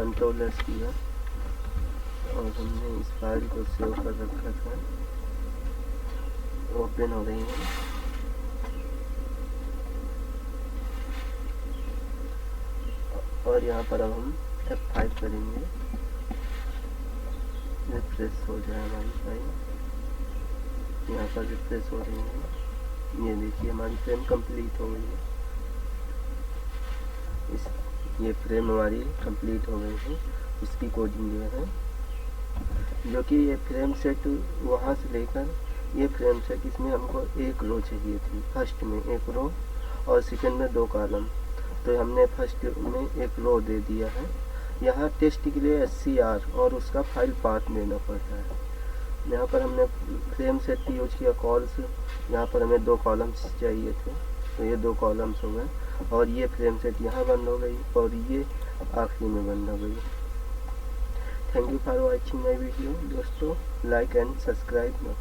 Controllers किया और हमने इस फाइल को सेव कर रखा था। ओपन हो गई है। और यहाँ पर अब हम F5 करेंगे, रिफ्रेश हो जाए हमारी फाइल। यहाँ पर रिफ्रेश हो रही है, ये देखिए हमारी फ्रेम कंप्लीट हो गई है। ये फ्रेम हमारी कंप्लीट हो गई है। इसकी कोडिंग ये है, जो कि ये फ्रेम सेट वहाँ से लेकर ये फ्रेम सेट, इसमें हमको एक रो चाहिए थी, फर्स्ट में एक रो और सेकंड में 2 कॉलम। तो हमने फर्स्ट में एक रो दे दिया है। यहाँ टेस्ट के लिए SCR और उसका फाइल पाथ देना पड़ता है। यहाँ पर हमने फ्रेम सेट की यूज किया कॉल्स, यहाँ पर हमें 2 कॉलम्स चाहिए थे, तो ये 2 कॉलम्स हो गए, और ये फ्रेम सेट यहाँ बंद हो गई और ये आखिरी में बंद हो गई। Thank you for watching my video दोस्तों, लाइक एंड सब्सक्राइब।